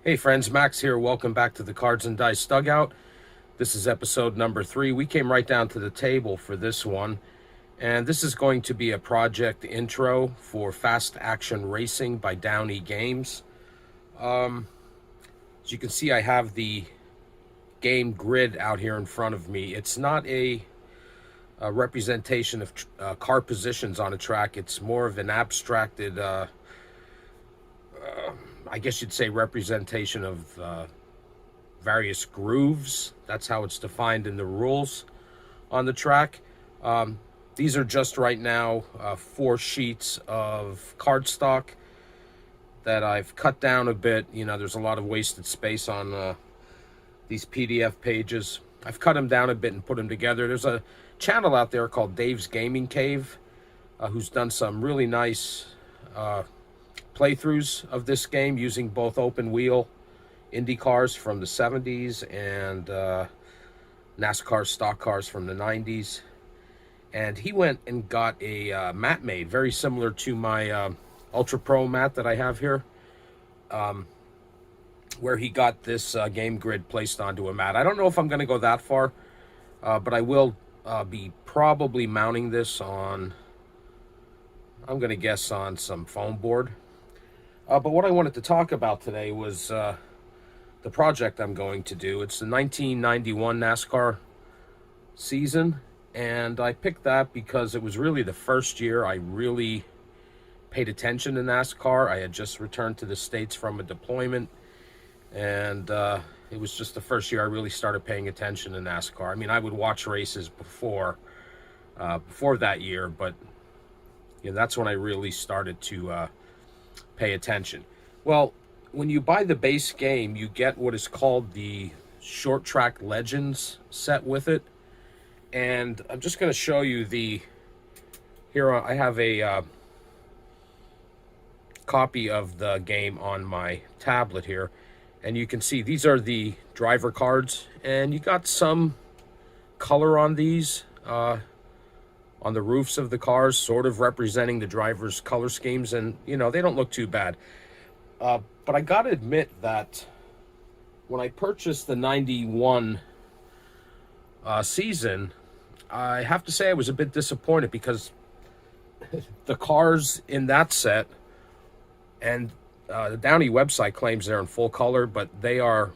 Hey friends, Max here. Welcome back to the Cards and Dice Dugout. This is episode number 3. We came right down to the table for this one. And this is going to be a project intro for Fast Action Racing by Downey Games. As you can see, I have the game grid out here in front of me. It's not a representation of car positions on a track. It's more of an abstracted I guess you'd say representation of various grooves. That's how it's defined in the rules on the track. These are just right now 4 sheets of cardstock that I've cut down a bit. You know, there's a lot of wasted space on these PDF pages. I've cut them down a bit and put them together. There's a channel out there called Dave's Gaming Cave who's done some really nice playthroughs of this game using both open wheel Indy cars from the 70s and NASCAR stock cars from the 90s. And he went and got a mat made very similar to my Ultra Pro mat that I have here, where he got this game grid placed onto a mat. I don't know if I'm going to go that far, but I will be probably mounting this on, I'm going to guess, on some foam board. But what I wanted to talk about today was the project I'm going to do. It's the 1991 NASCAR season, and I picked that because it was really the first year I really paid attention to NASCAR. I had just returned to the States from a deployment, and it was just the first year I really started paying attention to NASCAR. I mean, I would watch races before that year, but you know, that's when I really started to pay attention. Well, when you buy the base game, you get what is called the Short Track Legends set with it. And I'm just going to show you here I have a copy of the game on my tablet here. And you can see these are the driver cards. And you got some color on these, on the roofs of the cars, sort of representing the drivers' color schemes, and you know, they don't look too bad. But I gotta admit that when I purchased the 91 season, I have to say I was a bit disappointed because the cars in that set, and the Downey website claims they're in full color, but the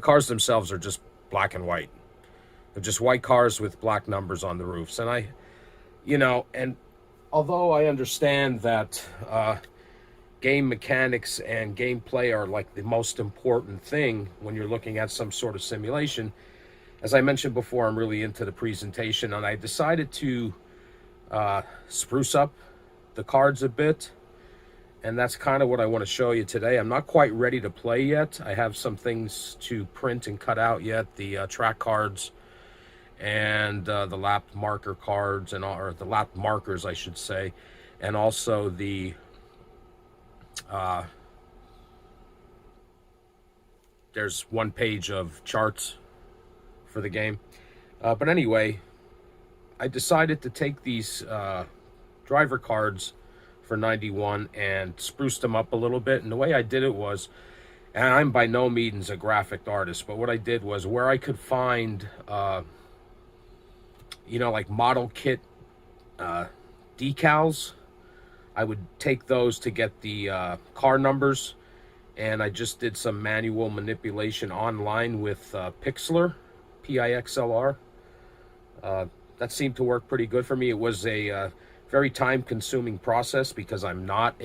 cars themselves are just black and white. They're just white cars with black numbers on the roofs. And and although I understand that game mechanics and gameplay are like the most important thing when you're looking at some sort of simulation, as I mentioned before, I'm really into the presentation, and I decided to spruce up the cards a bit. And that's kind of what I want to show you today. I'm not quite ready to play yet. I have some things to print and cut out yet. The track cards and the lap marker cards, or the lap markers, I should say, and also the there's one page of charts for the game. But anyway, I decided to take these driver cards for 91 and spruce them up a little bit. And the way I did it was, and I'm by no means a graphic artist, but what I did was where I could find like model kit decals, I would take those to get the car numbers, and I just did some manual manipulation online with Pixlr, Pixlr. That seemed to work pretty good for me. It was a very time-consuming process because I'm not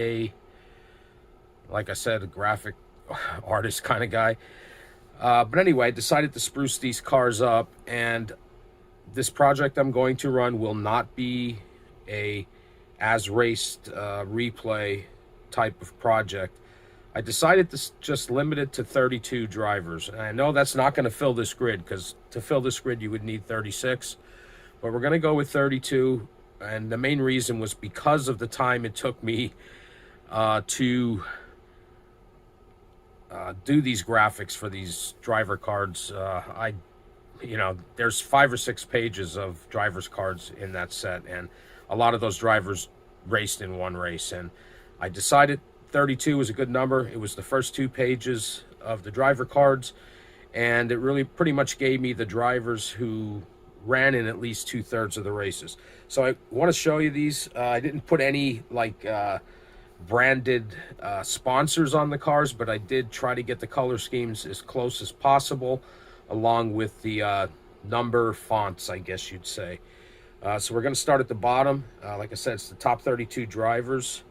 like I said, a graphic artist kind of guy. But anyway, I decided to spruce these cars up, and this project I'm going to run will not be a as-raced replay type of project. I decided to just limit it to 32 drivers. And I know that's not going to fill this grid, because to fill this grid you would need 36. But we're going to go with 32. And the main reason was because of the time it took me to do these graphics for these driver cards. There's 5 or 6 pages of drivers cards in that set, and a lot of those drivers raced in one race, and I decided 32 was a good number. It was the first 2 pages of the driver cards, and it really pretty much gave me the drivers who ran in at least 2/3 of the races. So I want to show you these. I didn't put any like branded sponsors on the cars, but I did try to get the color schemes as close as possible, along with the number fonts, I guess you'd say. So we're going to start at the bottom. Like I said, it's the top 32 drivers,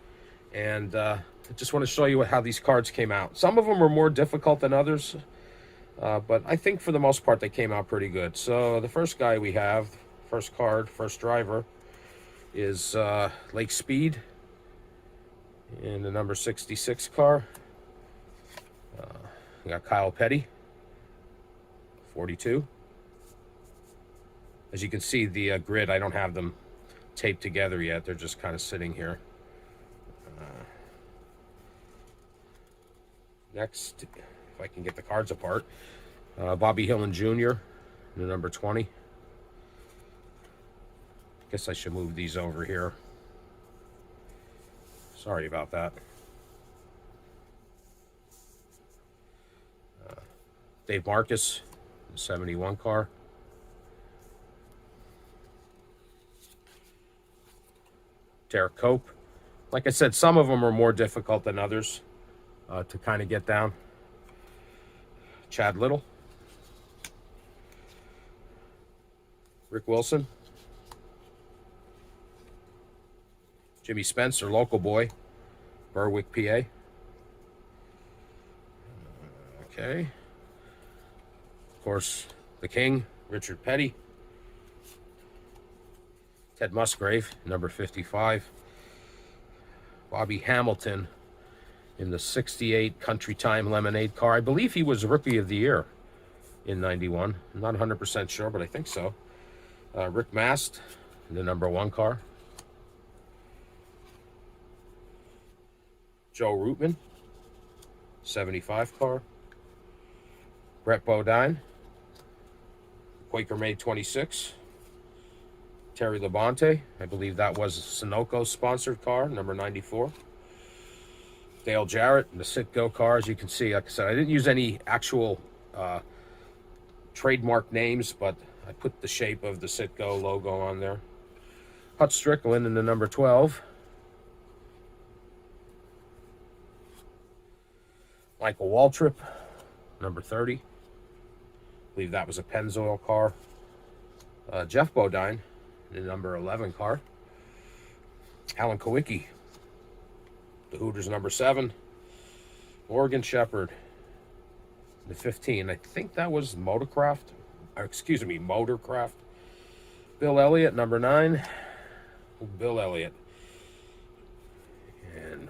and I just want to show you how these cards came out. Some of them were more difficult than others, but I think for the most part they came out pretty good. So the first guy we have, first card, first driver, is Lake Speed in the number 66 car. We got Kyle Petty, 42. As you can see, the grid, I don't have them taped together yet. They're just kind of sitting here. Next, if I can get the cards apart, Bobby Hillin Jr., the number 20. Guess I should move these over here. Sorry about that. Dave Marcus, the 71 car. Derek Cope. Like I said, some of them are more difficult than others to kind of get down. Chad Little. Rick Wilson. Jimmy Spencer, local boy, Berwick, PA. Okay. Of course, the King, Richard Petty. Ted Musgrave, number 55. Bobby Hamilton in the 68 Country Time Lemonade car. I believe he was Rookie of the Year in 91. I'm not 100% sure, but I think so. Rick Mast in the number 1 car. Joe Rootman, 75 car. Brett Bodine, Quaker Made 26. Terry Labonte, I believe that was a Sunoco sponsored car, number 94. Dale Jarrett, the Citgo car, as you can see. Like I said, I didn't use any actual trademark names, but I put the shape of the Citgo logo on there. Hut Strickland in the number 12. Michael Waltrip, number 30. I believe that was a Pennzoil car. Jeff Bodine, the number 11 car. Alan Kowicki, the Hooters number 7. Morgan Shepherd, the 15. I think that was Motorcraft. Bill Elliott, number 9. Bill Elliott. And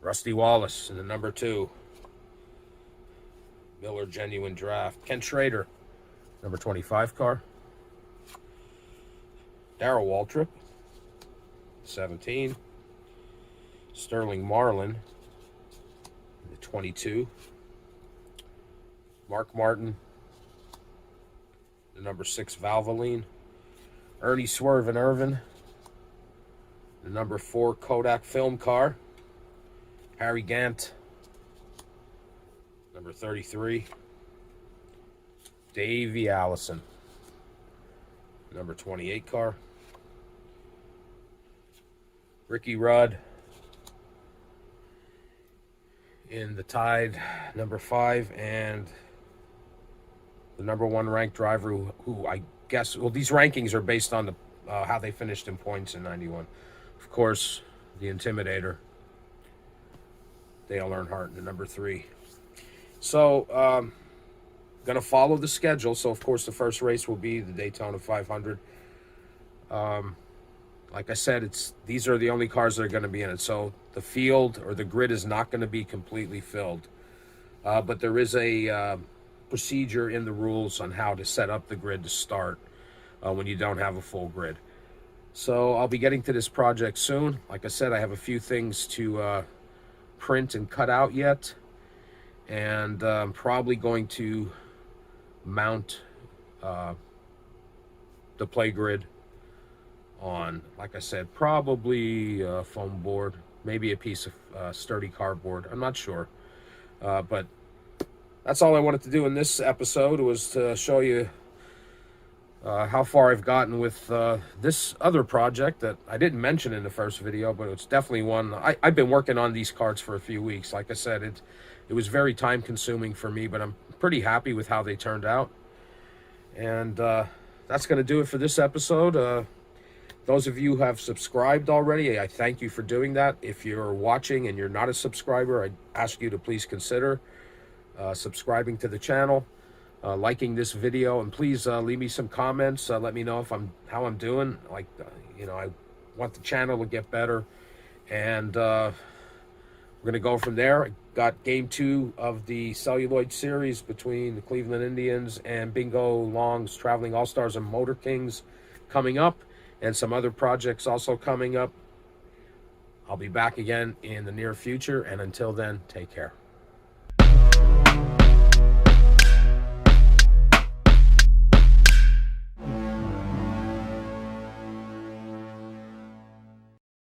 Rusty Wallace in the number 2. Miller Genuine Draft. Ken Schrader, number 25 car. Darrell Waltrip, 17. Sterling Marlin, the 22. Mark Martin, the number 6 Valvoline. Ernie Swerve and Irvin, the number 4 Kodak film car. Harry Gant, number 33. Davey Allison, number 28 car. Ricky Rudd in the Tide, number 5, and the number 1 ranked driver who I guess, well, these rankings are based on the how they finished in points in 91. Of course, the Intimidator, Dale Earnhardt in the number 3. So, going to follow the schedule. So, of course, the first race will be the Daytona 500. Like I said, these are the only cars that are going to be in it. So the field or the grid is not going to be completely filled. But there is a procedure in the rules on how to set up the grid to start when you don't have a full grid. So I'll be getting to this project soon. Like I said, I have a few things to print and cut out yet. And I'm probably going to mount the play grid on, like I said, probably a foam board, maybe a piece of sturdy cardboard. I'm not sure. But that's all I wanted to do in this episode, was to show you how far I've gotten with this other project that I didn't mention in the first video, but it's definitely one. I've been working on these cards for a few weeks. Like I said, it was very time consuming for me, but I'm pretty happy with how they turned out. And that's going to do it for this episode. Those of you who have subscribed already, I thank you for doing that. If you're watching and you're not a subscriber, I ask you to please consider subscribing to the channel, liking this video, and please leave me some comments. Let me know how I'm doing. Like, I want the channel to get better, and we're gonna go from there. I got game 2 of the celluloid series between the Cleveland Indians and Bingo Long's Traveling All-Stars and Motor Kings coming up, and some other projects also coming up. I'll be back again in the near future, and until then, take care.